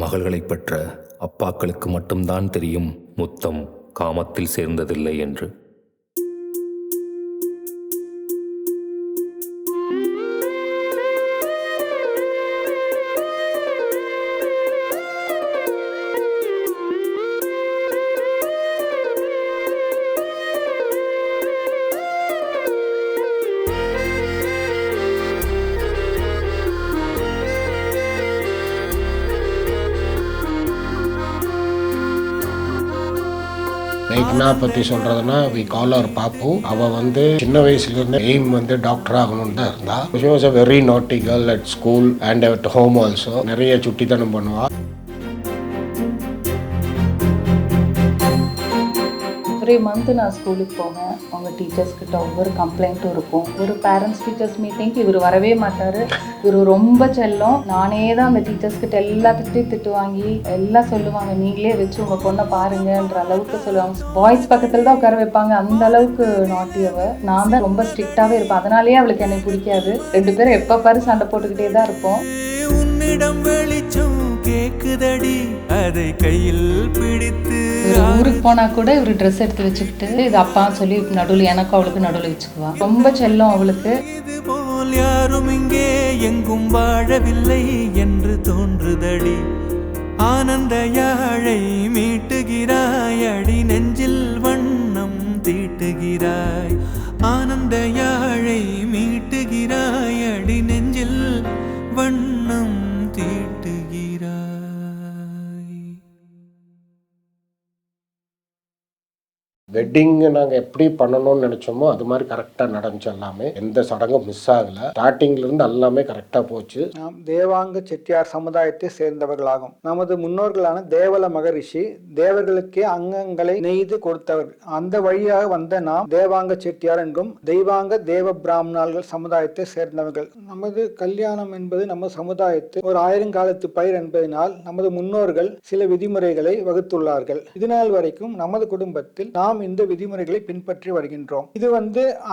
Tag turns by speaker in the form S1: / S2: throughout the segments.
S1: மகள்களை பெற்ற அப்பாக்களுக்கு மட்டும்தான் தெரியும் முத்தம் காமத்தில் சேர்ந்ததில்லை என்று.
S2: என்ன பற்றி சொல்கிறதுனா, வி கால் அவர் பாப்பு. அவள் சின்ன வயசுலேருந்து எய்ம் டாக்டர் ஆகணும்னு தான் இருந்தா. ஷி வாஸ் அ வெரி நாட்டி girl at school and at home also. நிறைய சுட்டித்தனம் பண்ணுவாள்.
S3: எவ்ரி மந்த் நான் ஸ்கூலுக்கு போவேன். அவங்க டீச்சர்ஸ்கிட்ட ஒவ்வொரு கம்ப்ளைண்ட்டும் இருக்கும். ஒரு பேரண்ட்ஸ் டீச்சர்ஸ் மீட்டிங்க்கு இவர் வரவே மாட்டார். இவர் ரொம்ப செல்லம். நானே தான் அந்த டீச்சர்ஸ்கிட்ட எல்லாத்துக்கிட்டையும் திட்டு வாங்கி எல்லாம் சொல்லுவாங்க, நீங்களே வச்சு உங்கள் பொண்ணை பாருங்கன்ற அளவுக்கு சொல்லுவாங்க. பாய்ஸ் பக்கத்தில் தான் உட்கார வைப்பாங்க. அந்த அளவுக்கு நாட்டியவ. நான் தான் ரொம்ப ஸ்ட்ரிக்டாகவே இருப்பேன். அதனாலேயே அவளுக்கு என்னை பிடிக்காது. 2 பேரும் எப்போ பாரு சண்டை போட்டுக்கிட்டே தான் இருப்போம்.
S4: உன்னிடம் வெளிச்சம் கேக்குதடி, அதை கையில் பிடித்து.
S3: ஊருக்கு போனா கூட இவரு ட்ரெஸ் எடுத்து வச்சுக்கிட்டு இது அப்பா சொல்லி நடுவில் எனக்கும் அவளுக்கு நடுவில் வச்சுக்குவா. ரொம்ப செல்லம் அவளுக்கு.
S4: இது போல் யாரும் இங்கே எங்கும் வாழவில்லை என்று தோன்றுதடி. ஆனந்த யாழை மீட்டுகிறாய் அடி, நெஞ்சில் வண்ணம் தீட்டுகிறாய். ஆனந்த யாழை மீட்டுகிறாய் அடி, நெஞ்சில் வண்ணம் தீட்டுகிறாய்.
S2: வெட்டிங் நாங்கள் எப்படி பண்ணணும்னு நினச்சோமோ அது மாதிரி கரெக்டாக நடந்துச்சு. எல்லாமே எந்த சடங்கும் மிஸ் ஆகலை. ஸ்டார்டிங்லேருந்து எல்லாமே கரெக்டாக போச்சு.
S5: நாம் தேவாங்க செட்டியார் சமுதாயத்தை சேர்ந்தவர்களாகும். நமது முன்னோர்களான தேவல மகரிஷி தேவர்களுக்கே அங்கங்களை நெய்து கொடுத்தவர். அந்த வழியாக வந்த நாம் தேவாங்க செட்டியார் என்றும் தெய்வாங்க தேவ பிராமணர்கள் சமுதாயத்தை சேர்ந்தவர்கள். நமது கல்யாணம் என்பது நம்ம சமுதாயத்தில் ஒரு 1000 காலத்து பயிர் என்பதனால் நமது முன்னோர்கள் சில விதிமுறைகளை வகுத்துள்ளார்கள். இதுநாள் வரைக்கும் நமது குடும்பத்தில் நாம் இந்த விதிமுறைகளை பின்பற்றி வருகின்றோம். இது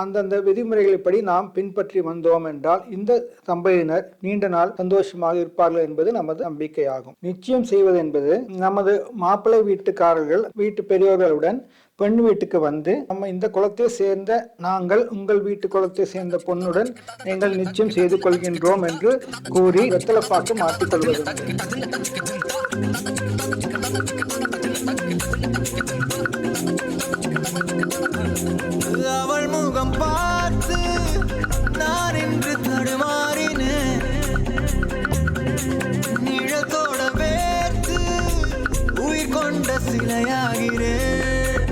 S5: அந்தந்த விதிமுறைகளின்படி நாம் பின்பற்றி வந்தோம் என்றால் இந்த தம்பதியினர் நீண்ட நாள் சந்தோஷமாக இருப்பார்கள் என்பது நமது நம்பிக்கையாகும். நிச்சயம் செய்வது என்பது நமது மாப்பிள்ளை வீட்டுக்காரர்கள் வீட்டு பெரியோர்களுடன் பெண் வீட்டுக்கு வந்து நம்ம இந்த குலத்தை சேர்ந்த நாங்கள் உங்கள் வீட்டு குலத்தை சேர்ந்த பொண்ணுடன் நீங்கள் நிச்சயம் செய்து கொள்கின்றோம் என்று கூறி வெத்தலைப்பாக்கு மாற்றிக்கொள்வது.
S4: அவள் முகம் பார்த்து நான் என்று தடுமாறினேன். நிழத்தோட வேர்த்து உயிர் கொண்ட சிலையாகிறேன்.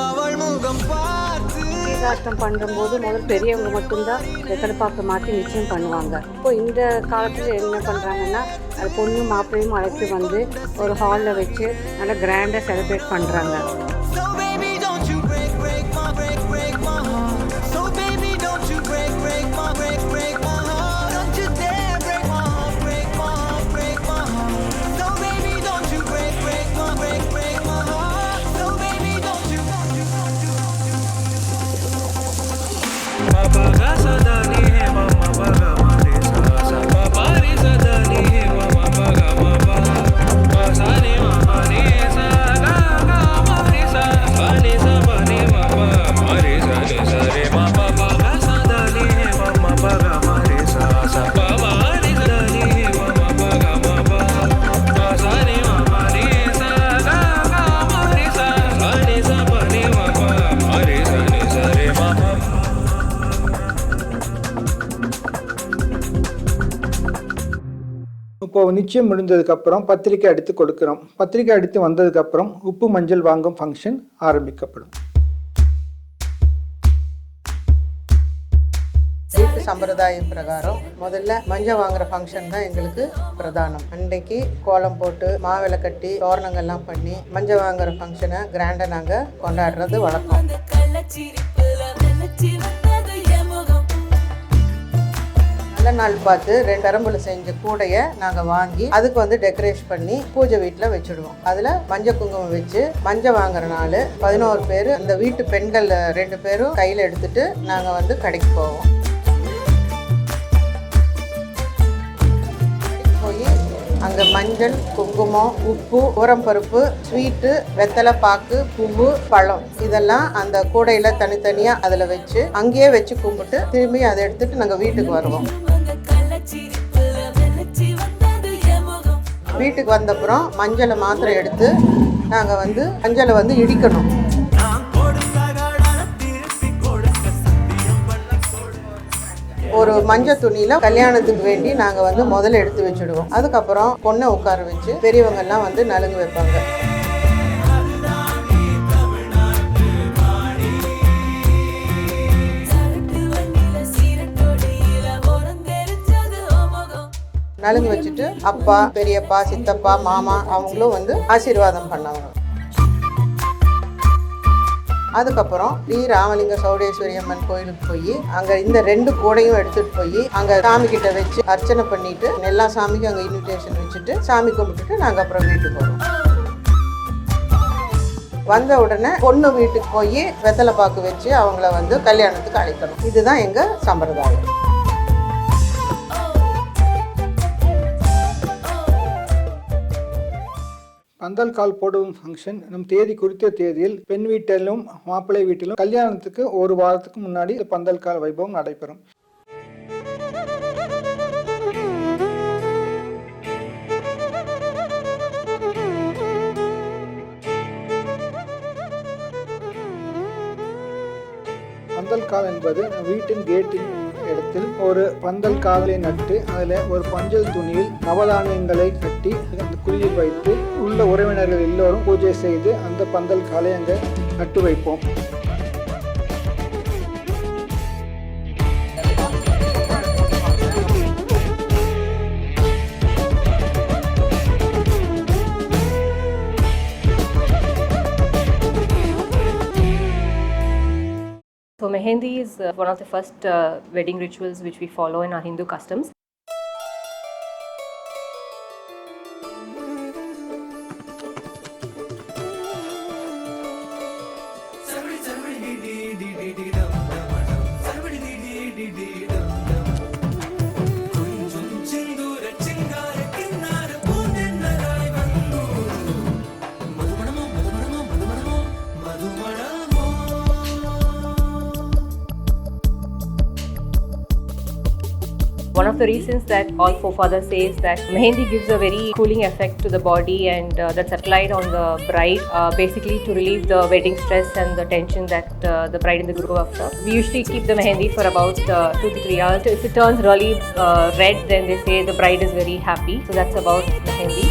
S4: அவள் முகம் பார்த்து.
S6: நிச்சயதார்த்தம் பண்ணும்போது முதல் பெரியவங்க மட்டும்தான் வெத்தலைப்பாக்கு மாற்றி நிச்சயம் பண்ணுவாங்க. இப்போ இந்த காலத்தில் என்ன பண்ணுறாங்கன்னா, அது பொண்ணு மாப்பிள்ளையும் அழைத்து ஒரு ஹாலில் வச்சு நல்லா கிராண்டாக செலிப்ரேட் பண்ணுறாங்க.
S5: இப்போ நிச்சயம் முடிந்ததுக்கு அப்புறம் பத்திரிக்கை அடித்து கொடுக்கிறோம். பத்திரிக்கை அடித்து வந்ததுக்கு அப்புறம் உப்பு மஞ்சள் வாங்கும் ஃபங்க்ஷன் ஆரம்பிக்கப்படும்.
S7: வீட்டு சம்பிரதாயம் பிரகாரம் முதல்ல மஞ்சள் வாங்குற ஃபங்க்ஷன் தான் எங்களுக்கு பிரதானம். அன்றைக்கு கோலம் போட்டு மாவிளை கட்டி தோரணங்கள்லாம் பண்ணி மஞ்சள் வாங்குற ஃபங்க்ஷனை கிராண்டாக நாங்கள் கொண்டாடுறது வழக்கம். நல்ல நாள் பார்த்து 2 கரும்புல செஞ்ச கூடையை நாங்கள் வாங்கி அதுக்கு டெக்கரேஷன் பண்ணி பூஜை வீட்டில் வச்சுடுவோம். அதில் மஞ்சள் குங்குமம் வச்சு மஞ்சள் வாங்குற நாள் 11 பேர் அந்த வீட்டு பெண்கள் 2 பேரும் கையில் எடுத்துட்டு நாங்கள் கடைக்கு போவோம். போய் அங்கே மஞ்சள், குங்குமம், உப்பு, பருப்பு, ஸ்வீட்டு, வெத்தலை பாக்கு, பூவு, பழம் இதெல்லாம் அந்த கூடையில் தனித்தனியாக அதில் வச்சு அங்கேயே வச்சு கும்பிட்டு திரும்பி அதை எடுத்துட்டு நாங்கள் வீட்டுக்கு வருவோம். வீட்டுக்கு வந்தப்புறம் மஞ்சளை மாத்திரம் எடுத்து நாங்கள் மஞ்சளை இடிக்கணும். ஒரு மஞ்சள் துணியில் கல்யாணத்துக்கு வேண்டி நாங்கள் முதல்ல எடுத்து வச்சுடுவோம். அதுக்கப்புறம் பொண்ணை உட்கார வச்சு பெரியவங்கெல்லாம் நலுங்கு வைப்பாங்க. நலுங்கு வச்சுட்டு அப்பா, பெரியப்பா, சித்தப்பா, மாமா அவங்களும் ஆசீர்வாதம் பண்ணாங்க. அதுக்கப்புறம் ராமலிங்க சௌடேஸ்வரி அம்மன் கோயிலுக்கு போய் அங்கே இந்த 2 கூடையும் எடுத்துகிட்டு போய் அங்கே சாமி கிட்ட வச்சு அர்ச்சனை பண்ணிட்டு எல்லா சாமிக்கும் அங்கே இன்விடேஷன் வச்சுட்டு சாமி கும்பிட்டுட்டு நாங்கள் அப்புறம் வீட்டுக்கு வரோம். வந்த உடனே பொண்ணு வீட்டுக்கு போய் வெத்தலை பாக்கு வச்சு அவங்கள கல்யாணத்துக்கு அழைக்கணும். இதுதான் எங்கள் சம்பிரதாயம்.
S5: பந்தல் கால் போடும் ஃபங்க்ஷன் நம் தேதி குறித்த தேதியில் பெண் வீட்டிலும் மாப்பிள்ளை வீட்டிலும் கல்யாணத்துக்கு ஒரு வாரத்துக்கு முன்னாடி பந்தல் கால் வைபவம் நடைபெறும். பந்தல் கால் என்பது வீட்டின் கேட்டின் இடத்தில் ஒரு பந்தல் காலை நட்டு அதில் ஒரு பஞ்சல் துணியில் நவதானியங்களை கட்டி அந்த குழியில் வைத்து உள்ள உறவினர்கள் எல்லோரும் பூஜை செய்து அந்த பந்தல் காலை அங்கே நட்டு வைப்போம்.
S8: So Mehendi is one of the first wedding rituals which we follow in our Hindu customs. One of the reasons that all forefathers say is that Mehendi gives a very cooling effect to the body and that's applied on the bride basically to relieve the wedding stress and the tension that the bride and the groom go after. We usually keep the Mehendi for about 2 to 3 hours. If it turns really red, then they say the bride is very happy. So that's about Mehendi.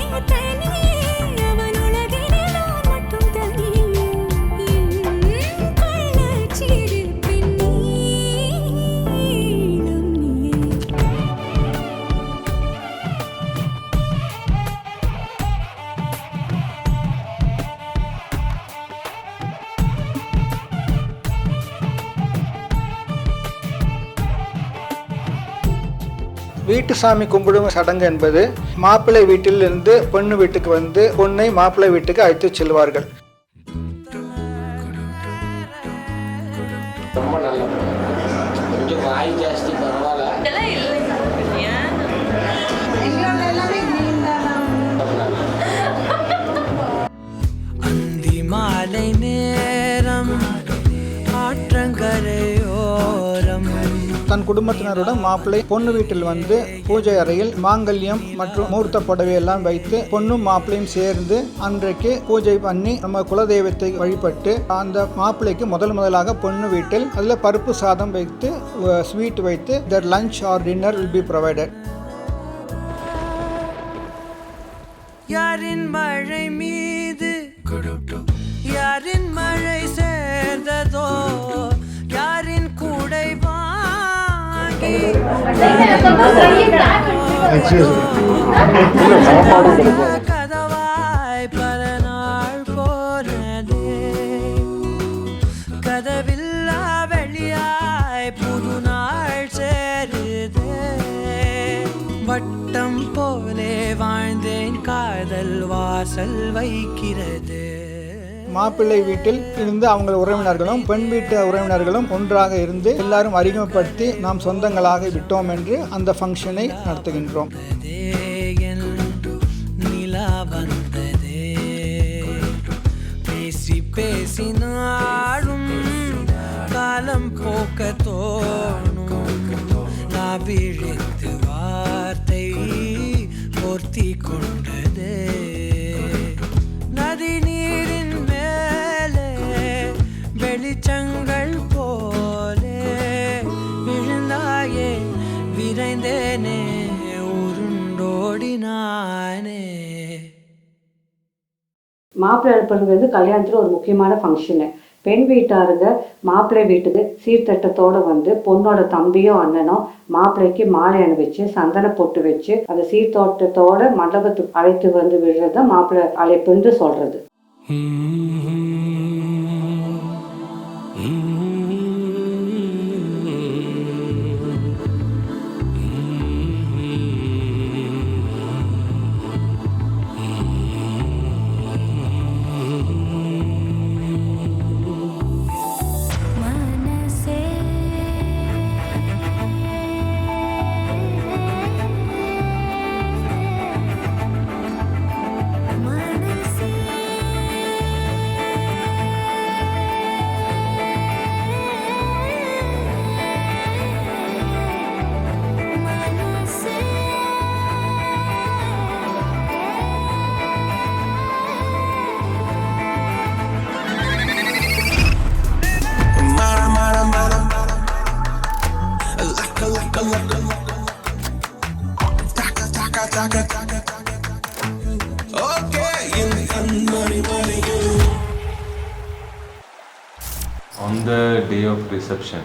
S5: வீட்டு சாமி கும்பிடும் சடங்கு என்பது மாப்பிள்ளை வீட்டிலிருந்து பொண்ணு வீட்டுக்கு வந்து பொண்ணை மாப்பிள்ளை வீட்டுக்கு அழைத்து செல்வார்கள்.
S2: ரொம்ப நல்ல கொஞ்சம் வாய் ஜாஸ்தி பரவாயில்ல.
S4: அந்தி மாலை நேரம் ஆற்றங்கரையோரம்
S5: தன் குடும்பத்தினருடன் மாப்பிள்ளை பொண்ணு வீட்டில் வந்து பூஜை அறையில் மாங்கல்யம் மற்றும் மூர்த்த புடவை எல்லாம் வைத்து பொண்ணும் மாப்பிள்ளையும் சேர்ந்து அன்றைக்கு பூஜை பண்ணி நம்ம குலதெய்வத்தை வழிபட்டு அந்த மாப்பிள்ளைக்கு முதலாக பொண்ணு வீட்டில் அதில் பருப்பு சாதம் வைத்து ஸ்வீட் வைத்து their lunch or dinner will be provided.
S4: யாரின் மழை மீது யாரின் மழை சேர்ந்ததோ யாரின் கூடை கதவாய் பல நாள் போனதே கதவில்லா வெளியாய் புது நாள் சேருதே வட்டம் போலே வாழ்ந்தேன் காதல் வாசல் வைக்கிறது.
S5: மாப்பிள்ளை வீட்டில் இருந்து அவங்க உறவினர்களும் பெண் வீட்டு உறவினர்களும் ஒன்றாக இருந்து எல்லாரும் அறிமுகப்படுத்தி நாம் சொந்தங்களாக விட்டோம் என்று அந்த ஃபங்க்ஷனை நடத்துகின்றோம்.
S4: பூக்க தோணும். நான் விழித்து வார்த்தை போர்த்தி கொண்டதே. நதி நீரின் மேலே வெளிச்சங்கள் போலே விழுந்தாயே, விரைந்தேனே, உருண்டோடினானே.
S6: மாப்பிள்ளை அனுப்புறது கல்யாணத்தில் ஒரு முக்கியமான ஃபங்க்ஷனு. பெண் வீட்டாருங்க மாப்பிள்ளை வீட்டுக்கு சீர்திட்டத்தோடு வந்து பொண்ணோட தம்பியோ அண்ணனோ மாப்பிள்ளைக்கு மாலை அணிவிச்சு சந்தன பொட்டு வச்சு அந்த சீர்தோட்டத்தோட மண்டபத்துக்கு அழைத்து வந்து விடுறது தான் மாப்பிள்ளை அழைப்புன்னு சொல்றது.
S9: On the day of reception,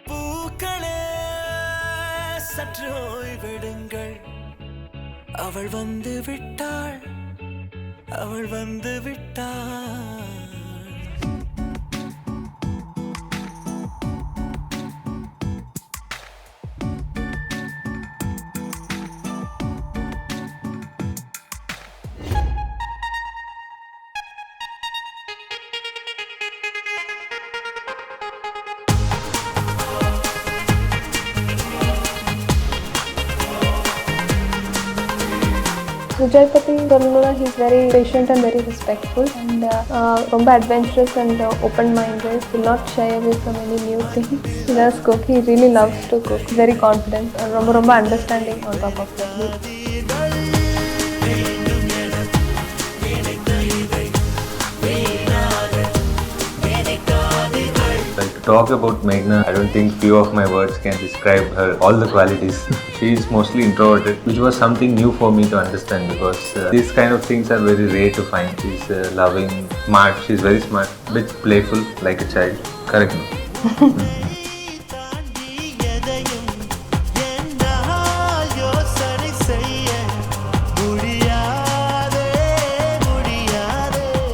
S4: பூக்களே சற்று ஓய்வெடுங்கள், அவள் வந்து விட்டாள், அவள் வந்து விட்டாள்.
S10: Vijay Pati Varnula, he's very patient and very respectful and ரொம்ப adventurous and open-minded. Will not shy away from any new thing. He does cook. He really loves to cook. Very confident and ரொம்ப understanding on top of that.
S9: like to talk about Meghna, I don't think few of my words can describe her, all the qualities. She is mostly introverted, which was something new for me to understand because these kind of things are very rare to find. She's loving, smart, she's very smart, bit playful like a child. Correct me.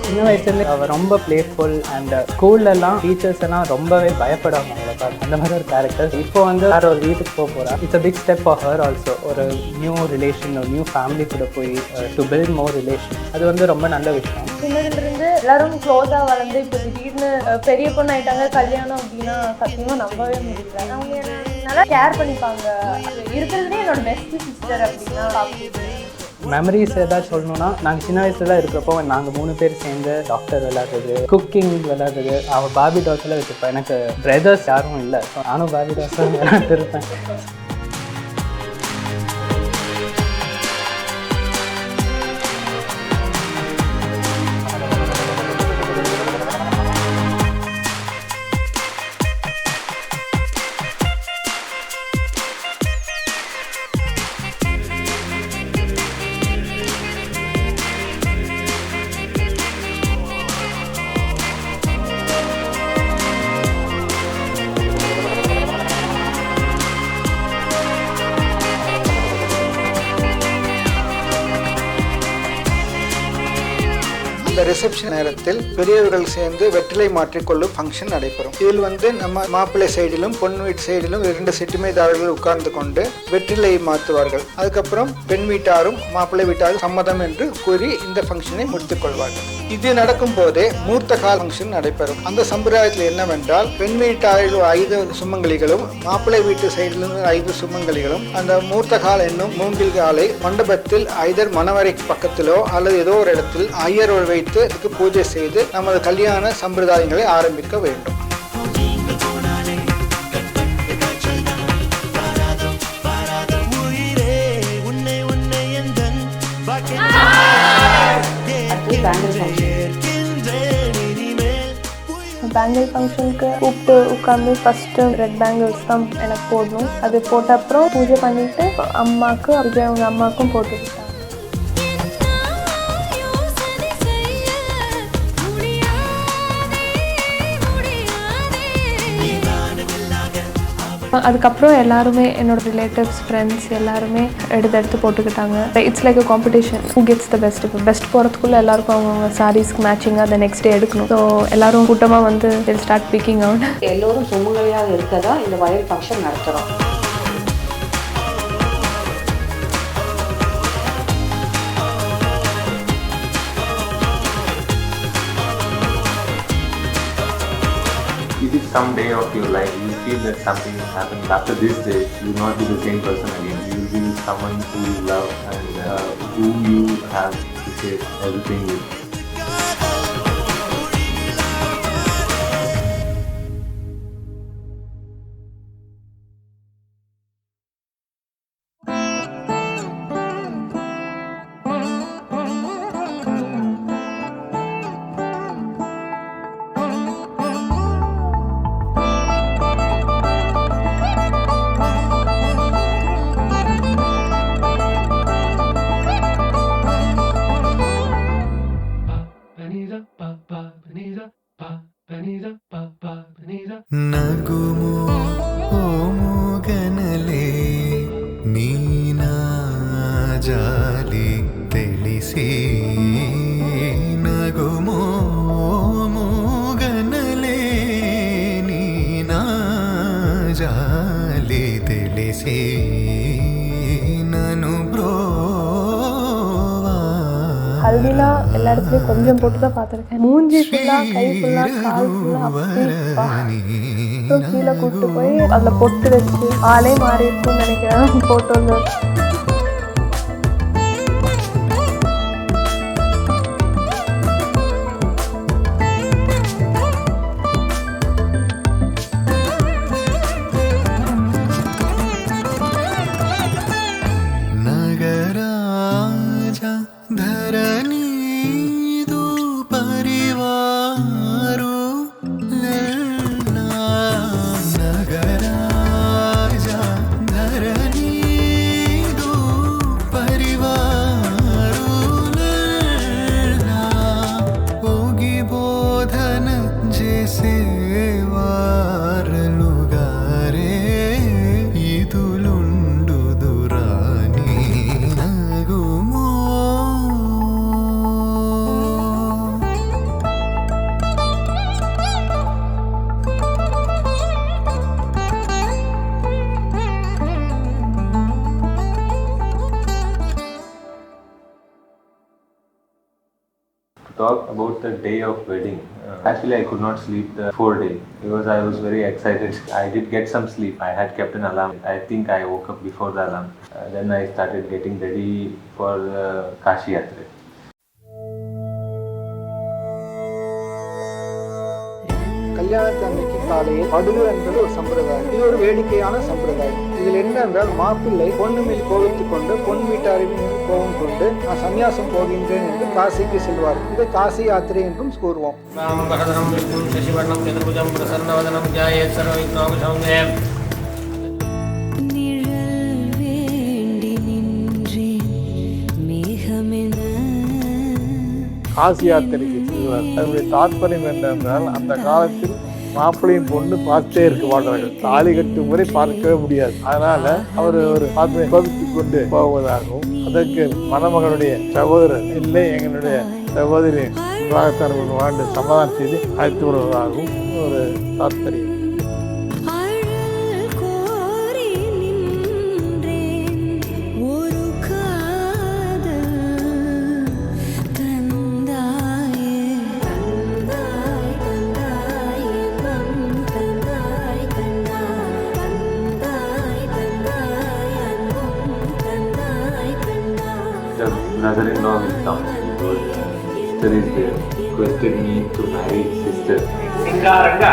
S11: சின்ன வயசுலேருந்து அவள் ரொம்ப playful and ஸ்கூல்லலாம் teachers எல்லாம் ரொம்பவே பயப்படுவாங்க அவளை பார்த்து. அந்த மாதிரி ஒரு கேரக்டர். இப்போ வந்து வேறு ஒரு வீட்டுக்கு போக போகிறா. It's a big step for her also. ஒரு நியூ ரிலேஷன், ஒரு நியூ ஃபேமிலி கூட போய் டு பில்ட் மோர் ரிலேஷன். அது வந்து ரொம்ப நல்ல விஷயம்.
S10: சின்னதுலேருந்து எல்லாரும் க்ளோஸாக வளர்ந்து இப்போ திடீர்னு பெரிய பொண்ணு ஆயிட்டாங்க, கல்யாணம் அப்படின்னா சத்தியமாக நம்பவே முடியல. அவங்க நல்லா கேர் பண்ணிப்பாங்க. இருக்கிறதுலே என்னோட பெஸ்ட் சிஸ்டர் அப்படின்னா பார்க்குது.
S11: மெமரிஸ் ஏதாச்சும் சொல்லணும்னா, நாங்கள் சின்ன வயசுல இருக்கிறப்போ நாங்கள் 3 பேர் சேர்ந்து டாக்டர் விளையாடுறது, குக்கிங் விளையாடுறது. அவள் பாபி டாஸில் வச்சுருப்பேன். எனக்கு பிரதர்ஸ் யாரும் இல்லை, நானும் பாபி டாஸில் விளையாண்டுருப்பேன்.
S5: இந்த ரிசப்ஷன் நேரத்தில் பெரியவர்கள் சேர்ந்து வெற்றிலை மாற்றிக்கொள்ளும் ஃபங்க்ஷன் நடைபெறும். இதில் நம்ம மாப்பிள்ளை சைடிலும் பொன் வீட்டு சைடிலும் 2 செட்டிமைதாரர்கள் உட்கார்ந்து கொண்டு வெற்றிலையை மாற்றுவார்கள். அதுக்கப்புறம் பெண் வீட்டாரும் மாப்பிள்ளை வீட்டாரும் சம்மதம் என்று கூறி இந்த ஃபங்க்ஷனை முடித்துக் கொள்வார்கள். இது நடக்கும் போதே மூர்த்த கால் ஃபங்க்ஷன் நடைபெறும். அந்த சம்பிரதாயத்தில் என்னவென்றால் பெண் வீட்டாரில் 5 சுமங்கலிகளும் மாப்பிள்ளை வீட்டு சைடிலிருந்து 5 சுமங்கலிகளும் அந்த மூர்த்த கால் என்னும் மூங்கில் காலை மண்டபத்தில் ஐதர் மணவரை பக்கத்திலோ அல்லது ஏதோ ஒரு இடத்தில் ஐயரோடு வைத்து அதுக்கு பூஜை செய்து நமது கல்யாண சம்பிரதாயங்களை ஆரம்பிக்க வேண்டும்.
S10: பேங்கிள் ஃபங்க்ஷனுக்கு கூப்பிட்டு உட்காந்து ஃபஸ்ட்டு ரெட் பேங்கிள்ஸ் தான் எனக்கு போடணும். அது போட்ட அப்புறம் பூஜை பண்ணிவிட்டு அம்மாவுக்கு அப்படியே அவங்க அம்மாவுக்கும் போட்டு விட்டாங்க. அதுக்கப்புறம் எல்லாருமே என்னோட ரிலேட்டிவ்ஸ் ஃப்ரெண்ட்ஸ் எல்லாருமே எடுத்து போட்டுக்கிட்டாங்க. It's like a competition, who gets the best. இப்போ பெஸ்ட் போகிறதுக்குள்ளே எல்லாருக்கும் அவங்க சாரீஸ்க்கு மேட்சிங்காக அதை நெக்ஸ்ட் டே எடுக்கணும். ஸோ எல்லாரும் கூட்டமாக வந்து ஸ்டார்ட் பிக்கிங் அவுட்.
S6: எல்லோரும் சுமங்கலியாக இருக்கதான் இந்த வயல் ஃபங்க்ஷன் நடத்துகிறோம்.
S9: It is some day of your life. You feel that something has happened. After this day, you will not be the same person again. You will be someone who you love and who you have to share everything with.
S4: నగుము ఓముగనలే Neena జాలి తెలిసి నగుము ఓముగనలే నీనా జాలి తెలిసి నను
S10: ஹல்தினா எல்லா இடத்துலையும் கொஞ்சம் போட்டு தான் பார்த்துருக்கேன். மூஞ்சி ஃபுல்லாக, கை ஃபுல்லாக, கால் ஃபுல்லாக அப்படி கீழே கூப்பிட்டு போய் அதில் பொட்டு வச்சு ஆளே மாறி இருக்கும்னு நினைக்கிறேன் போட்டோன்னு.
S9: Talk about the day of wedding. Actually, I could not sleep the 4th day because I was very excited. I did get some sleep. I had kept an alarm. I think I woke up before the alarm. Then I started getting ready for the Kashi Yatra.
S5: கல்யாணத்தன்னைக்கு காலையில் படுகு என்பது ஒரு சம்பிரதாயம். இது ஒரு வேடிக்கையான சம்பிரதாயம். இதில் என்னென்றால் மாப்பிள்ளை பொண்ணு மேல் கோபித்துக் கொண்டு பொன் வீட்டாரின் கோபம் கொண்டு நான் சன்னியாசம் போகின்றேன் என்று காசிக்கு செல்வார். இதை காசி யாத்திரை என்றும் கூறுவோம்.
S2: காசி யாத்திரைக்கு செல்வார். அதனுடைய தாற்பயம் என்னென்றால் அந்த காலத்தில் மாப்பிள்ளையும் பொண்ணு பார்த்தே இருக்க மாட்டார்கள். தாலி கட்டும் முறை பார்க்கவே முடியாது. அதனால அவர் ஒரு பார்த்து கோபித்துக் கொண்டு போவதாகவும் அதற்கு மணமகனுடைய சகோதரர் இல்லை எங்களுடைய சகோதரி விவாகத்தான் வாழ்ந்து சமாதானம் செய்து அழைத்து வருவதாகவும் ஒரு தாற்பயம்.
S9: in-law will come. He told, sister is there, requested me to marry his sister.
S12: సింగారంగా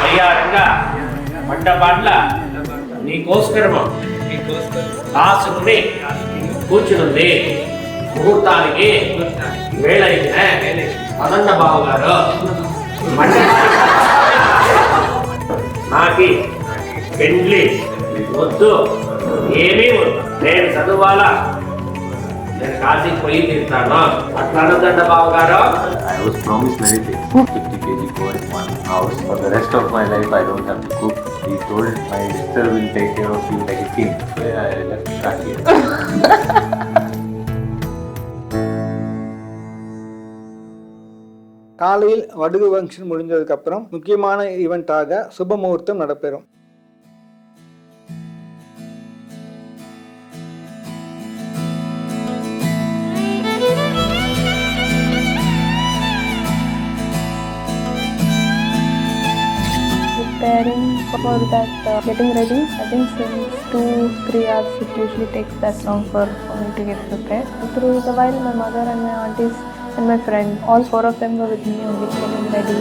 S12: అయ్యారంగా మండపాట్ల నీకోస్కరము కాసుకుని కూర్చునుంది. ముహూర్తానికి వేళైతే మదన్న బాబు గారు నాకు పెండ్లి వద్దు, ఏమీ వద్దు, నేను చదువాలా, నేను కాశీకి పోయి తీరుతాను అట్లా అనొద్దండ బాబు గారు.
S9: I was promised many things, 50 kg gold, one house. For the rest of my life, I don't have to cook. He told my sister will take care of you like a king. So I left Kashi.
S5: காலையில் Vadugu function முடிஞ்சதுக்கப்புறம் முக்கியமான ஈவெண்ட்டாக சுப முகூர்த்தம் நடைபெறும்.
S10: Preparing for that, getting ready, I think since 2-3 hours it usually takes that long for me to get prepared. Through the while my mother and my aunties and my friend, all 4 of them were with me only getting ready.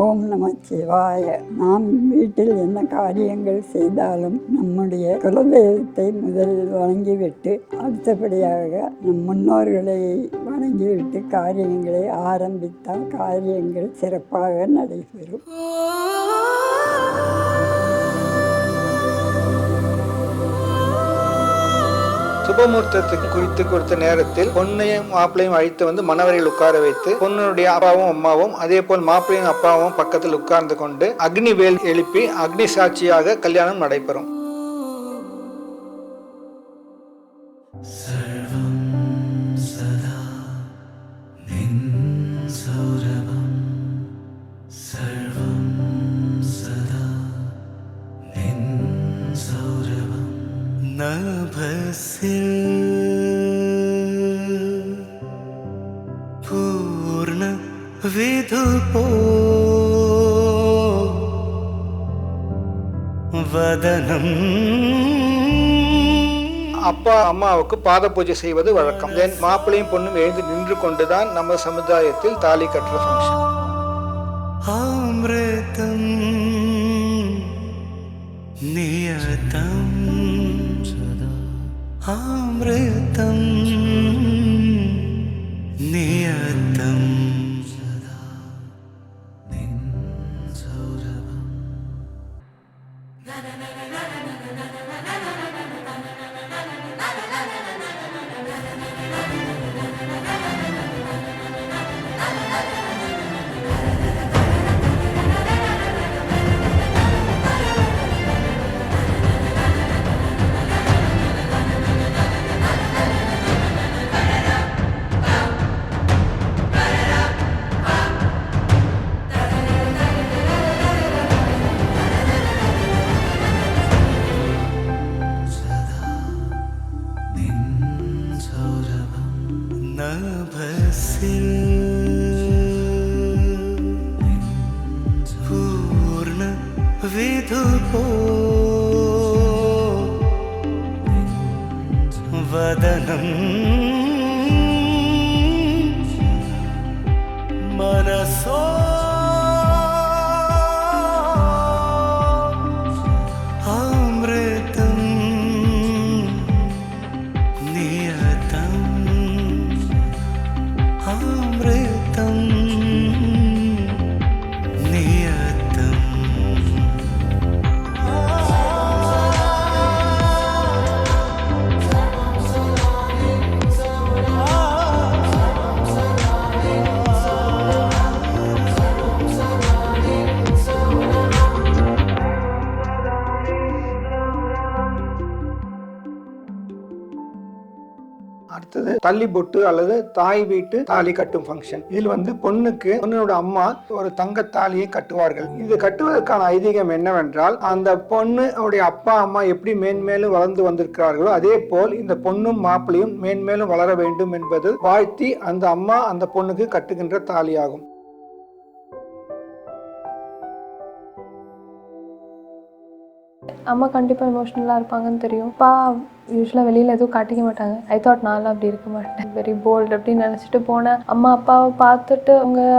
S13: ஓம் நம சிவாய. நாம் வீட்டில் என்ன காரியங்கள் செய்தாலும் நம்முடைய குலதெய்வத்தை முதலில் வணங்கிவிட்டு அடுத்தபடியாக நம் முன்னோர்களை வணங்கிவிட்டு காரியங்களை ஆரம்பித்தால் காரியங்கள் சிறப்பாக நடைபெறும்.
S5: சுபமுகூர்த்தத்துக்கு குறித்து கொடுத்த நேரத்தில் பொண்ணையும் மாப்பிளையும் அழைத்து வந்து மணவரையில் உட்கார வைத்து பொண்ணுடைய அப்பாவும் அம்மாவும் அதே போல் மாப்பிளையும் அப்பாவும் பக்கத்தில் உட்கார்ந்து கொண்டு அக்னி வேல் எழுப்பி அக்னி சாட்சியாக கல்யாணம் நடைபெறும்.
S4: பூர்ண விதுபோ வதனம்.
S5: அப்பா அம்மாவுக்கு பாத பூஜை செய்வது வழக்கம். தென் மாப்பிளையும் பொண்ணும் எழுந்து நின்று கொண்டுதான் நம்ம சமுதாயத்தில் தாலி கட்டுற ஃபங்க்ஷன்.
S4: அமிர்தம் நியதம் அமிர்தம் நியதம். பூர்ண விதுபோ வதனம் மனசோ
S5: அடுத்தது தள்ளி பொட்டு அல்லது தாய் வீட்டு தாலி கட்டும் ஃபங்க்ஷன். இதில் பொண்ணுடைய அம்மா ஒரு தங்க தாலியை கட்டுவார்கள். இது கட்டுவதற்கான ஐதீகம் என்னவென்றால், அந்த பொண்ணுடைய அப்பா அம்மா எப்படி மேன்மேலும் வளர்ந்து வந்திருக்கிறார்களோ அதே போல் இந்த பொண்ணும் மாப்பிளையும் மேன்மேலும் வளர வேண்டும் என்பது வாழ்த்தி அந்த அம்மா அந்த பொண்ணுக்கு கட்டுகின்ற தாலியாகும்.
S10: அம்மா கண்டிப்பாக எமோஷ்னலாக இருப்பாங்கன்னு தெரியும். அப்பா யூஸ்வலாக வெளியில் எதுவும் காட்டிக்க மாட்டாங்க. ஐ தாட் நான்லாம் அப்படி இருக்க மாட்டேன், வெரி போல்டு அப்படின்னு நினச்சிட்டு போனேன். அம்மா அப்பாவை பார்த்துட்டு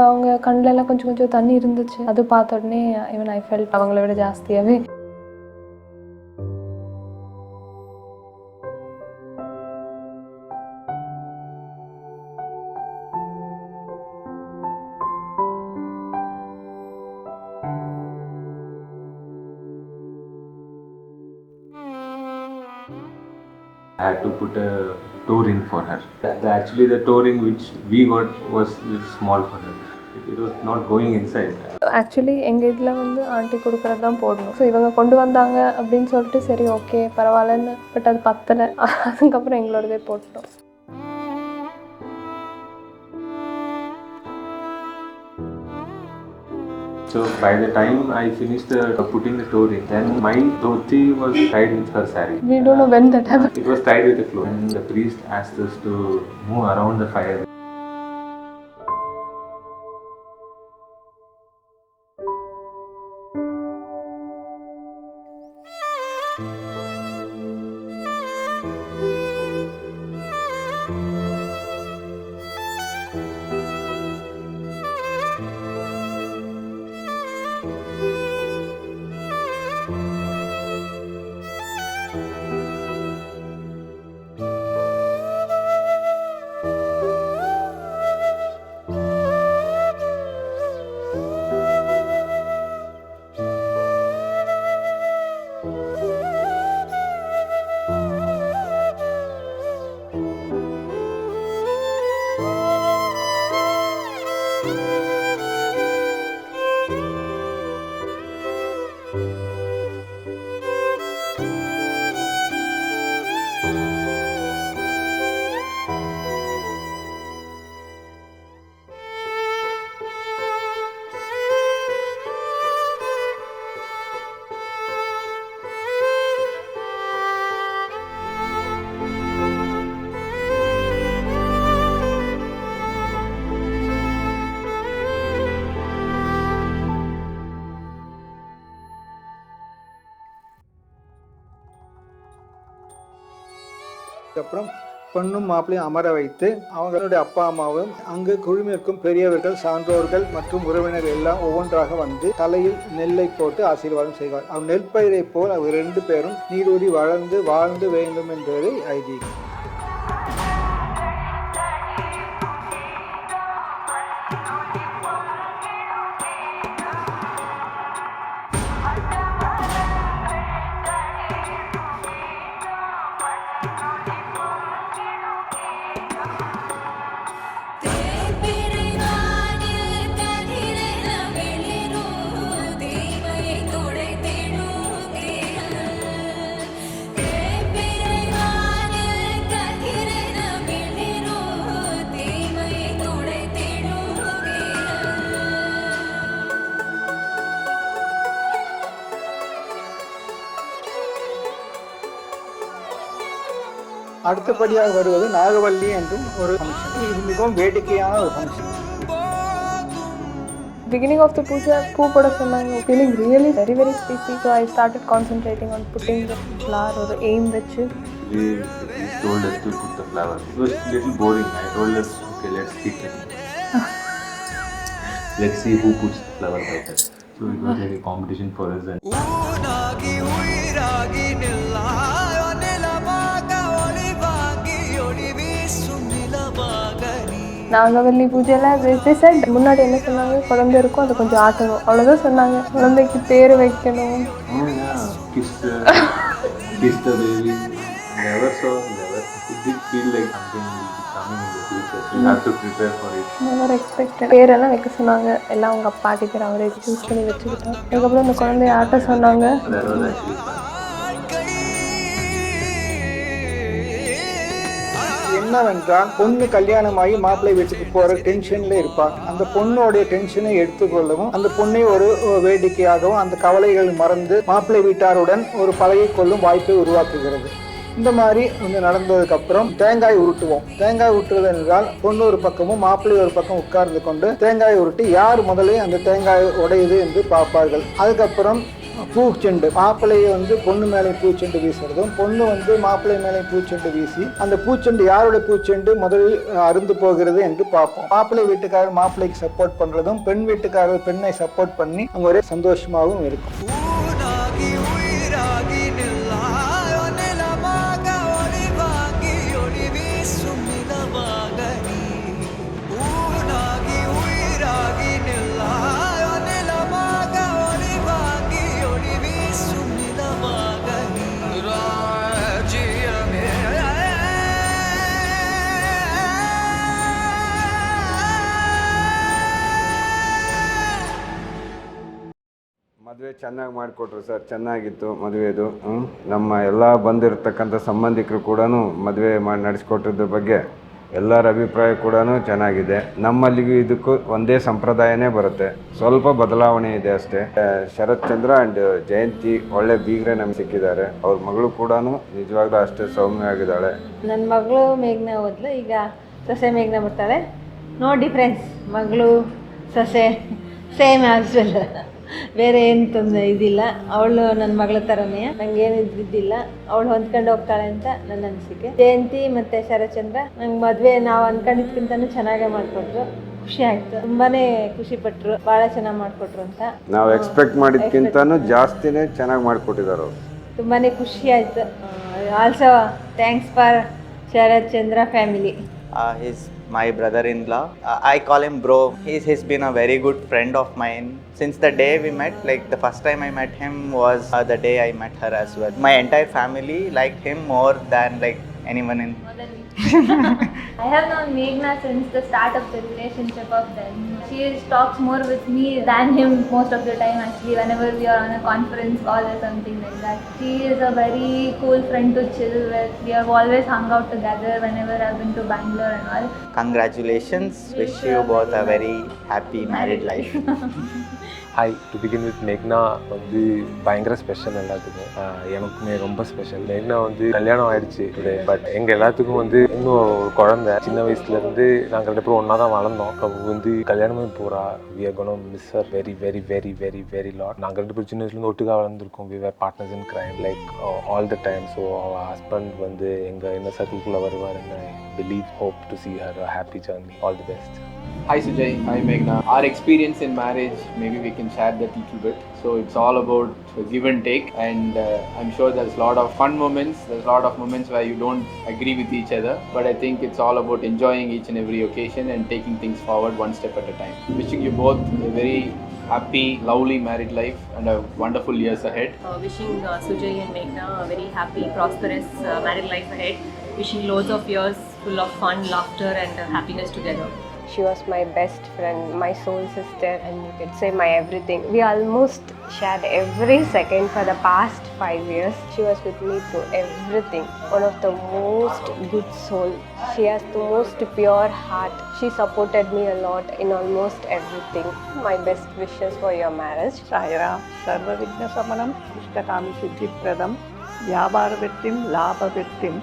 S10: அவங்க கண்ணிலெல்லாம் கொஞ்சம் கொஞ்சம் தண்ணி இருந்துச்சு. அது பார்த்த உடனே ஈவன் ஐ ஃபெல்ட் அவங்கள விட ஜாஸ்தியாகவே.
S9: I had to put a toe ring for her. Actually, the toe ring which we got was small for her. It was not going inside.
S10: Actually எங்கள் இதில் ஆண்டி கொடுக்குறது தான் போடணும். ஸோ இவங்க கொண்டு வந்தாங்க அப்படின்னு சொல்லிட்டு சரி ஓகே பரவாயில்லன்னு, பட் அது பத்தலை. அதுக்கப்புறம் எங்களோடதே போட்டோம்.
S9: So by the time I finished putting the toe ring, then my dhoti was tied with her saree.
S10: We don't know when that happened.
S9: It was tied with a cloth. And the priest asked us to move around the fire.
S5: அப்புறம் பொண்ணும் மாப்பிளையும் அமர வைத்து அவங்களுடைய அப்பா அம்மாவும் அங்கு குழுமிருக்கும் பெரியவர்கள், சான்றோர்கள் மற்றும் உறவினர்கள் எல்லாம் ஒவ்வொன்றாக வந்து தலையில் நெல்லை போட்டு ஆசீர்வாதம் செய்வார். அவர் நெல் பயிரை போல் அவர் 2 பேரும் நீடூடி வாழ்ந்து வேண்டும் என்பதை ஐதீகம். அடுத்தபடியாக வருவது நாகவல்லி என்றும் ஒரு ஃபங்க்ஷன். இது மிகவும் வேடிக்கையான ஒரு function.
S10: Beginning of the puja, பூ போட சொன்னாங்க. Feeling really very very sleepy, so I started concentrating on putting the flower or the aim வச்சு.
S9: He told us to put the flower. It was a little boring. I told us, okay, let's keep it. Let's see who puts the flower better. So it was like a competition for us. And
S10: Nagavalli பூஜையில் முன்னாடி என்ன சொன்னாங்க, குழந்தை இருக்கும் அதை கொஞ்சம் ஆட்டணும், அவ்வளோதான் சொன்னாங்க. குழந்தைக்கு பேர் வைக்கணும்.
S9: kiss the baby. Never saw, never. It did feel like something will be coming in the future. You have to prepare for it.
S10: Never expected. பேரெல்லாம் வைக்க சொன்னாங்க. எல்லாம் அவங்க பாட்டி பேர் அவரே சூஸ் பண்ணி வச்சுக்கிட்டோம். அதுக்கப்புறம் அந்த குழந்தைய ஆட்ட சொன்னாங்க.
S9: That was actually fun.
S5: என்ன என்னவென்றால் பொண்ணு கல்யாணமாகி மாப்பிள்ளை வீட்டுக்கு போற டென்ஷன்ல இருப்பாங்க. அந்த பொண்ணோடைய டென்ஷனை எடுத்துக்கொள்ளவும் அந்த பொண்ணை ஒரு வேடிக்கையாகவும் அந்த கவலைகள் மறந்து மாப்பிள்ளை வீட்டாருடன் ஒரு பழகி கொள்ளும் வாய்ப்பை உருவாக்குகிறது. இந்த மாதிரி கொஞ்சம் நடந்ததுக்கு அப்புறம் தேங்காய் உருட்டுவோம். தேங்காய் உருட்டுவது என்றால் பொண்ணு ஒரு பக்கமும் மாப்பிள்ளை ஒரு பக்கம் உட்கார்ந்து கொண்டு தேங்காய் உருட்டி யார் முதலில் அந்த தேங்காய் உடையுது என்று பார்ப்பார்கள். அதுக்கப்புறம் பூச்செண்டு, மாப்பிள்ளையை பொண்ணு மேலே பூச்செண்டு வீசுறதும் பொண்ணு மாப்பிள்ளை மேலே பூச்செண்டு வீசி அந்த பூச்செண்டு யாருடைய பூச்செண்டு முதலில் அருந்து போகிறது என்று பார்ப்போம். மாப்பிள்ளை வீட்டுக்காரர் மாப்பிள்ளைக்கு சப்போர்ட் பண்றதும் பெண் வீட்டுக்காரர் பெண்ணை சப்போர்ட் பண்ணி அங்க ஒரே சந்தோஷமாகவும் இருக்கும்.
S14: ಮದುವೆ ಚೆನ್ನಾಗಿ ಮಾಡಿಕೊಟ್ರು ಸರ್, ಚೆನ್ನಾಗಿತ್ತು ಮದುವೆದು. ನಮ್ಮ ಎಲ್ಲ ಬಂದಿರತಕ್ಕಂಥ ಸಂಬಂಧಿಕರು ಕೂಡ ಮದುವೆ ಮಾಡಿ ನಡೆಸ್ಕೊಟ್ಟಿದ್ರ ಬಗ್ಗೆ ಎಲ್ಲರ ಅಭಿಪ್ರಾಯ ಕೂಡ ಚೆನ್ನಾಗಿದೆ. ನಮ್ಮಲ್ಲಿಗೂ ಇದಕ್ಕೂ ಒಂದೇ ಸಂಪ್ರದಾಯನೇ ಬರುತ್ತೆ, ಸ್ವಲ್ಪ ಬದಲಾವಣೆ ಇದೆ ಅಷ್ಟೇ. ಶರತ್ ಚಂದ್ರ ಆ್ಯಂಡ್ ಜಯಂತಿ ಒಳ್ಳೆ ಬೀಗ್ರೆ ನಮ್ಗೆ ಸಿಕ್ಕಿದ್ದಾರೆ. ಅವ್ರ ಮಗಳು ಕೂಡ ನಿಜವಾಗ್ಲೂ ಅಷ್ಟೇ ಸೌಮ್ಯವಾಗಿದ್ದಾಳೆ.
S6: ನನ್ನ ಮಗಳು ಮೇಘ್ನ ಓದ್ಲು, ಈಗ ಸೊಸೆ ಮೇಘ್ನ ಬರ್ತಾಳೆ. ನೋ ಡಿಫ್ರೆನ್ಸ್, ಮಗಳು ಸೊಸೆ ಸೇಮ್ ಆಸ್ ವೆಲ್, ಬೇರೆ ಏನು ತೊಂದರೆ ಇದಿಲ್ಲ. ಅವಳು ನನ್ನ ಮಗಳ ಥರನೇ, ನನಗೇನು ಇದ್ದಿದ್ದಿಲ್ಲ. ಅವಳು ಹೊಂದ್ಕೊಂಡು ಹೋಗ್ತಾಳೆ ಅಂತ ನನ್ನ ಅನಿಸಿಕೆ. ಜಯಂತಿ ಮತ್ತು ಶರತ್ಚಂದ್ರ ನಂಗೆ ಮದುವೆ ನಾವು ಅಂದ್ಕೊಂಡಿದ್ಕಿಂತನೂ ಚೆನ್ನಾಗೇ ಮಾಡಿಕೊಟ್ರು. ಖುಷಿ ಆಯಿತು, ತುಂಬಾ ಖುಷಿ ಪಟ್ಟರು, ಭಾಳ ಚೆನ್ನಾಗಿ ಮಾಡಿಕೊಟ್ರು ಅಂತ.
S14: ನಾವು ಎಕ್ಸ್ಪೆಕ್ಟ್ ಮಾಡಿದ್ಕಿಂತನೂ ಜಾಸ್ತಿನೇ ಚೆನ್ನಾಗಿ ಮಾಡಿಕೊಟ್ಟಿದ್ದಾರೆ ಅವರು.
S6: ತುಂಬಾ ಖುಷಿ ಆಯಿತು. Also thanks for Sharat Chandra family.
S15: He's my brother-in-law. I call him bro. He's been a very good friend of mine since the day we met. Like the first time I met him was the day I met her as well. My entire family liked him more than like anyone in.
S10: I have known Meghna since the start of the relationship of them. She talks more with me than him most of the time actually, whenever we are on a conference call or something like that. She is a very cool friend to chill with. We have always hung out together whenever I've been to Bangalore and all.
S15: Congratulations. Wish you both a very happy married life.
S16: Hi, to begin with மேக்னா பயங்கர special எல்லாத்துக்கும். எனக்குமே ரொம்ப special. மேக்னா கல்யாணம் ஆயிடுச்சு today, but எங்கள் எல்லாத்துக்கும் இன்னும் ஒரு குழந்தை. சின்ன வயசுலேருந்து நாங்கள் 2 பேரும் ஒன்றா தான் வளர்ந்தோம். அவள் கல்யாணமே போகிறா. We are gonna miss her very very very very very lot. நாங்கள் 2 பேரும் சின்ன வயசுலேருந்து ஒட்டுக்காக வளர்ந்துருக்கோம். We were partners in crime like all the time. So அவள் ஹஸ்பண்ட் எங்கள் என்ன சர்க்கிள்குள்ளே வருவார். Believe, hope to see her a happy journey. All the best.
S17: Hi Sujay, hi Meghna. Our experience in marriage, maybe we can share that little bit. So it's all about give and take, and I'm sure there's a lot of fun moments. There's a lot of moments where you don't agree with each other, but I think it's all about enjoying each and every occasion and taking things forward one step at a time. Wishing you both a very happy, lovely married life and a wonderful years ahead.
S8: Wishing Sujay and Meghna a very happy, prosperous married life ahead. Wishing loads of years full of fun, laughter and happiness together.
S18: She was my best friend, my soul sister, and you could say my everything. We almost shared every second for the past 5 years. She was with me through everything. One of the most good soul. She has the most pure heart. She supported me a lot in almost everything. My best wishes for your marriage.
S19: Saira, Sarva Vigna Samanam, Ishtakami Siddhi Pradam, Vyabhara Vittim, Labha Vittim,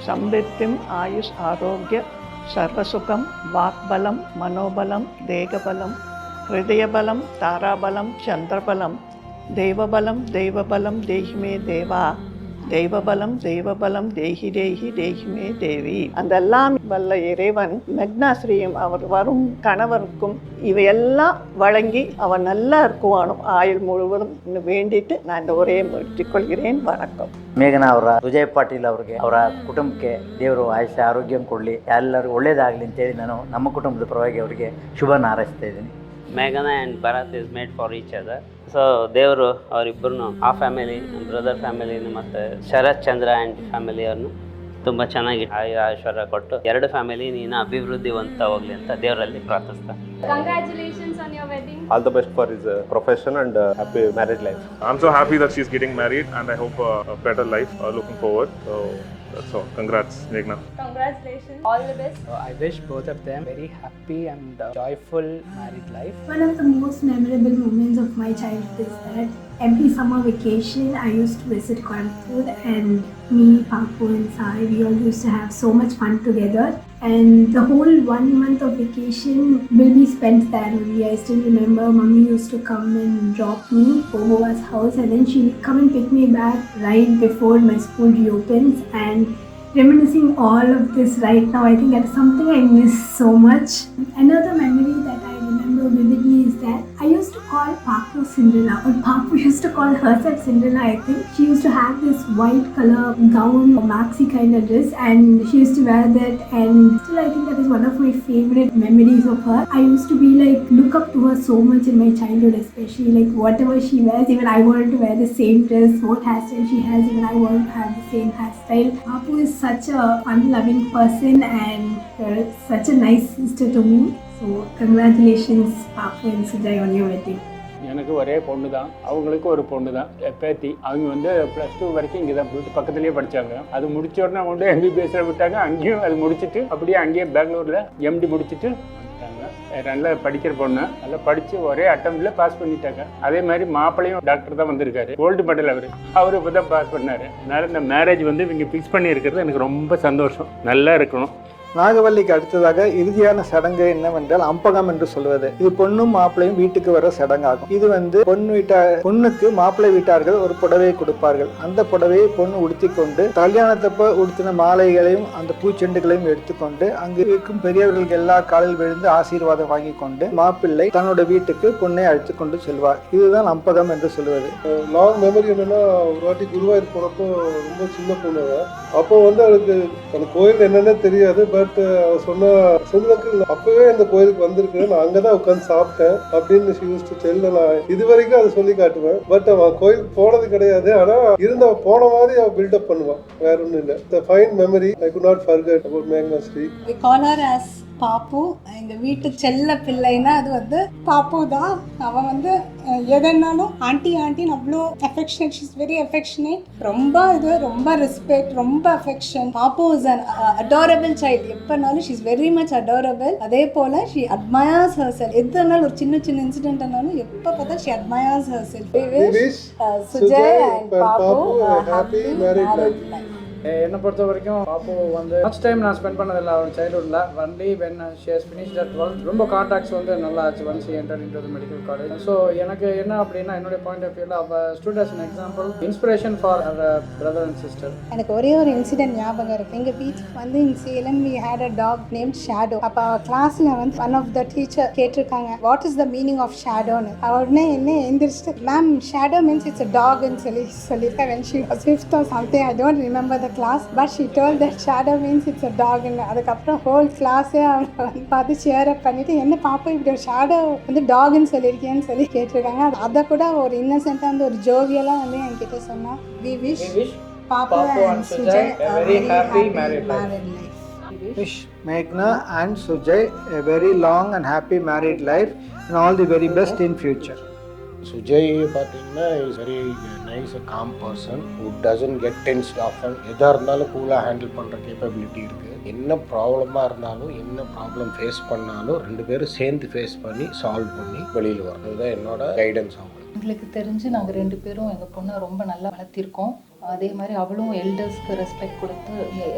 S19: Samvittim, Ayush Arogya, सर्वसुखम वाक्बलम मनोबलम देहबलम हृदयबलम ताराबलम चंद्रबलम देवबलम देवबलम देहि मे देवा தெய்வபலம் தெய்வபலம் தேகி தேகி தேகிமே தேவி. அதெல்லாம் வல்ல இறைவன் மெக்னாஸ்ரீயும் அவர் வரும் கணவருக்கும் இவையெல்லாம் வழங்கி அவன் நல்லா இருக்குவானும் ஆயுள் முழுவதும் வேண்டிட்டு நான் இந்த ஒரே முடித்துக்கொள்கிறேನ್. ವಣಕಂ.
S20: ಮೇಘನಾ ಅವರ ವಿಜಯ್ ಪಾಟೀಲ್ ಅವರಿಗೆ ಅವರ ಕುಟುಂಬಕ್ಕೆ ದೇವರು ಆಯುಷ್ಯ ಆರೋಗ್ಯ ಕೊಡಲಿ, ಎಲ್ಲರೂ ಒಳ್ಳೇದಾಗಲಿ ಅಂತೇಳಿ ನಾನು ನಮ್ಮ ಕುಟುಂಬದ ಪರವಾಗಿ ಅವರಿಗೆ ಶುಭ ಹಾರೈಸ್ತಾ ಇದ್ದೀನಿ.
S21: Meghna and Bharat is made for each other. So ದೇವರು ಅವರಿಬ್ಬರನ್ನು ಆ ಫ್ಯಾಮಿಲಿ, ಬ್ರದರ್ ಫ್ಯಾಮಿಲಿನ ಮತ್ತು ಶರತ್ ಚಂದ್ರ ಆ್ಯಂಡ್ ಫ್ಯಾಮಿಲಿಯವ್ರನ್ನು ತುಂಬ ಚೆನ್ನಾಗಿ ಐಶ್ವರ್ಯ ಕೊಟ್ಟು 2 ಫ್ಯಾಮಿಲಿ ನೀನು ಅಭಿವೃದ್ಧಿವಂತ ಹೋಗಲಿ ಅಂತ ದೇವರಲ್ಲಿ ಪ್ರಾರ್ಥಿಸ್ತಾ.
S10: Congratulations on your wedding.
S22: All the best for his profession and happy married life. I'm so happy that she's getting married and I hope a better life looking forward. So So congrats, Meghna.
S10: Congratulations. All the best.
S11: I wish both of them very happy and joyful married life.
S1: One of the most memorable moments of my childhood is that every summer vacation I used to visit Coimbatore, and me, Papu and Sai, we all used to have so much fun together, and the whole 1 month of vacation will be spent there only. I still remember Mummy used to come and drop me over Bova's house, and then she would come and pick me back right before my school reopens. And reminiscing all of this right now, I think that's something I miss so much. Another memory that I remember vividly is that I used to call Papu Cinderella, or Papu used to call herself Cinderella, I think. She used to have this white color gown, maxi kind of dress, and she used to wear that, and still I think that is one of my favorite memories of her. I used to be like, look up to her so much in my childhood, especially like whatever she wears, even I wanted to wear the same dress. What hairstyle she has, even I wanted to have the same hairstyle. Papu is such a fun-loving person and such a nice sister to me. So congratulations, Papu and Sujay, on your wedding.
S3: எனக்கு ஒரே பொண்ணு தான், அவங்களுக்கு ஒரு பொண்ணு தான், பேத்தி. அவங்க வந்து +2 வரைக்கும் இங்கே தான் வீட்டு பக்கத்துலேயே படித்தாங்க. அது முடிச்ச உடனே கொண்டு MBBS விட்டாங்க. அங்கேயும் அது முடிச்சுட்டு அப்படியே அங்கேயே பெங்களூரில் MD முடிச்சுட்டு வந்துட்டாங்க. நல்லா படிக்கிற பொண்ணு, நல்லா படித்து ஒரே அட்டம்ப்டில் பாஸ் பண்ணிட்டாங்க. அதே மாதிரி மாப்பிள்ளையும் டாக்டர் தான் வந்திருக்காரு, கோல்டு மெடல் அவர் இப்போ தான் பாஸ் பண்ணார். அதனால் இந்த மேரேஜ் வந்து இவங்க ஃபிக்ஸ் பண்ணியிருக்கிறது எனக்கு ரொம்ப சந்தோஷம். நல்லா இருக்கணும்.
S5: நாகவல்லிக்கு அடுத்ததாக இறுதியான சடங்கு என்னவென்றால் அம்பகம் என்று சொல்வது. இது பொண்ணும் மாப்பிள்ளையும் வீட்டுக்கு வர சடங்காகும். இது வந்து பொண்ணுக்கு மாப்பிள்ளை வீட்டார்கள் ஒரு புடவையை கொடுப்பார்கள். அந்த புடவையை பொண்ணு உடுத்தி கொண்டு கல்யாணத்தப்ப உடுத்தின மாலைகளையும் அந்த பூச்செண்டுகளையும் எடுத்துக்கொண்டு அங்கு இருக்கும் பெரியவர்களுக்கு எல்லா காலில் விழுந்து ஆசீர்வாதம் வாங்கி கொண்டு மாப்பிள்ளை தன்னோட வீட்டுக்கு பொண்ணை அழைத்து கொண்டு செல்வார். இதுதான் அம்பகம் என்று சொல்வது.
S23: லாங் மெமரி என்னன்னா, ஒரு வாட்டி குருவாயூர் போனப்போ ரொம்ப சின்ன பொண்ணு, அப்போ வந்து அவளுக்கு அந்த கோயில் என்னன்னே தெரியாது. பட் சொன்னா செல்வக்கு அப்பவே அந்த கோயிலுக்கு வந்திருக்கு, நான் அங்கதான் உட்காந்து சாப்பிட்டேன் அப்படின்னு நான் இது வரைக்கும் அதை சொல்லி காட்டுவேன். பட் அவன் கோயிலுக்கு போனது கிடையாது, ஆனா இருந்த போன மாதிரி அவன் பில்டப் பண்ணுவான், வேற ஒன்றும் இல்லை. The fine memory I could not forget about Meghna Sri.
S24: We call her as பாப்பு. எங்கள் வீட்டு செல்ல பிள்ளைன்னா அது வந்து பாப்பு தான். அவன் வந்து எதனாலும் ஆண்டி ஆண்டின்னு அவ்வளோ affectionate. She is very affectionate. ரொம்ப ரெஸ்பெக்ட், ரொம்ப affection. Pappu is an adorable child. எப்போனாலும் she is very much adorable. அதே போல் ஷீ அட்மயர்ஸ் ஹர் செல்ஃப். எதுனாலும் ஒரு சின்ன சின்ன இன்சிடென்ட் ஆனாலும் எப்போ பார்த்தா she admires herself. Sujay and Pappu happy married life.
S11: என்னை பொறுத்த வரைக்கும் பாப்பு வந்து மச் டைம் நான் ஸ்பெண்ட் பண்ணதில்லை அவன் சைல்ட்ஹுட்டில். Only when she has finished at 12 ரொம்ப கான்டாக்ட்ஸ் வந்து நல்லா ஆச்சு once she enter into the medical college. So எனக்கு என்ன அப்படின்னா, என்னுடைய பாயிண்ட் ஆஃப் வியூவில் அவள் stood as an example, inspiration for our brother and sister.
S24: எனக்கு ஒரே ஒரு இன்சிடென்ட் ஞாபகம் இருக்குது. எங்கள் வீட்டுக்கு வந்து இன் Salem we had a dog named Shadow. அப்போ கிளாஸில் வந்து ஒன் ஆஃப் த டீச்சர் கேட்டிருக்காங்க, what is the meaning of ஷேடோன்னு. உடனே என்ன எந்திரிச்சிட்டு, ma'am shadow means it's a dogன்னு சொல்லியிருக்கேன். when she was 5th or something, I don't remember the class, but she told that shadow means it's a dog. அதுக்கப்புறம் whole கிளாஸே அவனை வந்து பார்த்து சேர் அப் பண்ணிட்டு, என்ன பாப்பா இப்படி ஒரு ஷேடோ வந்து டாக்னு சொல்லியிருக்கேன்னு சொல்லி கேட்டிருக்காங்க. அதை கூட ஒரு இன்னசென்ட்டாக வந்து ஒரு ஜோவியலாக வந்து என்கிட்ட சொன்னா. We wish Papu and Sujay a very happy married life.
S5: Wish Meghna and Sujay a very long and happy married life and all the very best in future.
S2: Sujay பார்த்தீங்கன்னா is very nice a calm person who doesn't get tensed often. எதாக இருந்தாலும் கூலாக handle பண்ணுற capability இருக்குது. என்ன ப்ராப்ளமாக இருந்தாலும் என்ன ப்ராப்ளம் ஃபேஸ் பண்ணாலும் 2 பேரும் சேர்ந்து ஃபேஸ் பண்ணி சால்வ் பண்ணி வெளியில் வர்றது தான் என்னோட கைடன்ஸ் ஆகும்.
S25: எங்களுக்கு தெரிஞ்சு நாங்கள் 2 பேரும் எங்கள் பொண்ணை ரொம்ப நல்லா வளர்த்திருக்கோம். அதே மாதிரி அவளும் எல்டர்ஸ்க்கு ரெஸ்பெக்ட் கொடுத்து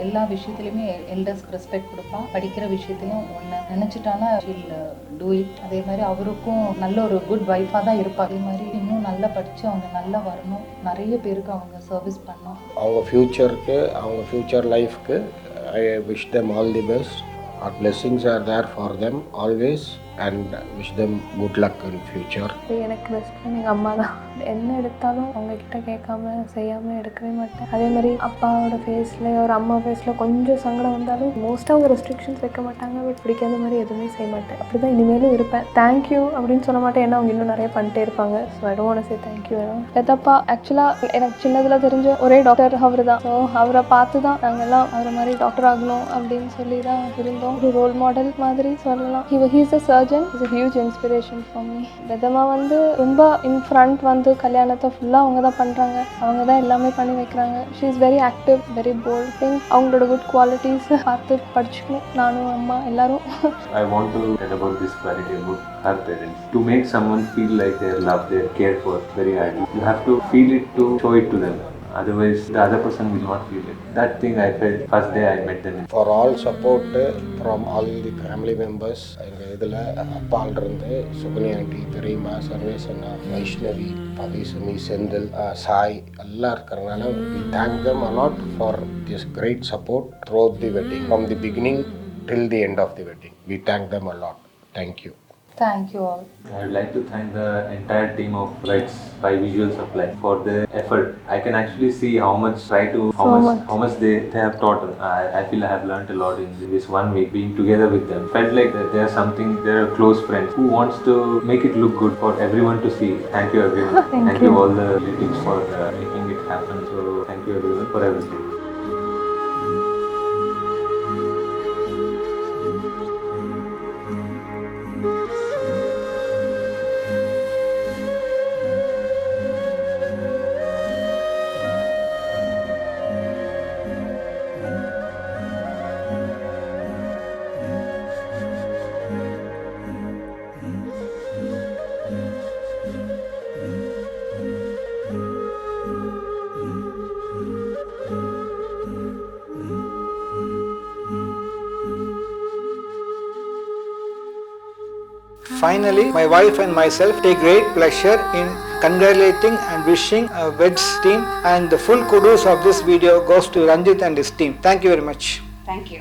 S25: எல்லா விஷயத்துலையுமே எல்டர்ஸ்க்கு ரெஸ்பெக்ட் கொடுப்பா. படிக்கிற விஷயத்தையும் ஒன்று நினச்சிட்டானா ஷீல் டூ இட். அதே மாதிரி அவருக்கும் நல்ல ஒரு குட் வைஃபாக தான் இருப்பா. அதே மாதிரி இன்னும் நல்லா படித்து அவங்க நல்லா வரணும், நிறைய பேருக்கு அவங்க சர்வீஸ் பண்ணணும்.
S2: அவங்க ஃப்யூச்சருக்கு, அவங்க ஃப்யூச்சர் லைஃப்க்கு I wish them all the best. Our blessings are there for them always and wish them good luck in future.
S10: எனக்கு பெஸ்ட் ஃப்ரெண்ட் எங்கள் அம்மா தான். என்ன எடுத்தாலும் அவங்கக்கிட்ட கேட்காம செய்யாமல் எடுக்கவே மாட்டேன். அதே மாதிரி அப்பாவோட ஃபேஸில் ஒரு அம்மா ஃபேஸில் கொஞ்சம் சங்கடம் வந்தாலும் மோஸ்ட்டாக அவங்க ரெஸ்ட்ரிக்ஷன்ஸ் வைக்க மாட்டாங்க. பட் பிடிக்காத மாதிரி எதுவுமே செய்ய மாட்டேன். அப்படி தான் இனிமேலும் இருப்பேன். தேங்க்யூ அப்படின்னு சொல்ல மாட்டேன், ஏன்னா அவங்க இன்னும் நிறைய பண்ணிட்டே இருப்பாங்க. So I don't want to say thank you. பெத்தப்பா ஆக்சுவலாக எனக்கு சின்னதில் தெரிஞ்ச ஒரே டாக்டர் அவர் தான். ஸோ அவரை பார்த்து தான் நாங்கள் எல்லாம் அவரை மாதிரி டாக்டர் ஆகணும் அப்படின்னு சொல்லி தான் இருந்தோம். ஒரு ரோல் மாடல் மாதிரி சொல்லலாம். He is a surgeon Rajan is a huge inspiration for me. Vedama வந்து ரொம்ப in front வந்து கல்யாணத்தை ஃபுல்லாக அவங்க தான் பண்ணுறாங்க, அவங்க தான் எல்லாமே பண்ணி வைக்கிறாங்க. She is very active, very bold. I think அவங்களோட குட் குவாலிட்டிஸ் பார்த்து படிச்சுக்கணும் நானும் அம்மா எல்லாரும்.
S16: I want to tell about this quality about her parents. To make someone feel like they are loved, they are cared for very hardly. You have to feel it to show it to them. Otherwise, the other person will not feel it. That thing I felt first day I met them.
S2: For all support from all the family members, எங்கள் இதில் அப்பாலிருந்து சுகனி aunty, பெரியம்மா, சர்வேசண்ணா, வைஷ்ணவி, பவிசுமி, செந்தில், சாய் எல்லாம் இருக்கிறனால we thank them a lot for this great support throughout the wedding. From the beginning till the end of the wedding. We thank them a lot. Thank you.
S10: Thank you all.
S16: I would like to thank the entire team of Brights by Visual Supply for their effort. I can actually see how much they have taught us. I feel I have learned a lot in this 1 week being together with them. Felt like that they are close friends who wants to make it look good for everyone to see. Thank you everyone. Thank you all the relatives for making it happen. So thank you everyone for everything.
S5: Finally, my wife and myself take great pleasure in congratulating and wishing Veds team, and the full kudos of this video goes to Ranjit and his team. Thank you very much.
S6: Thank you.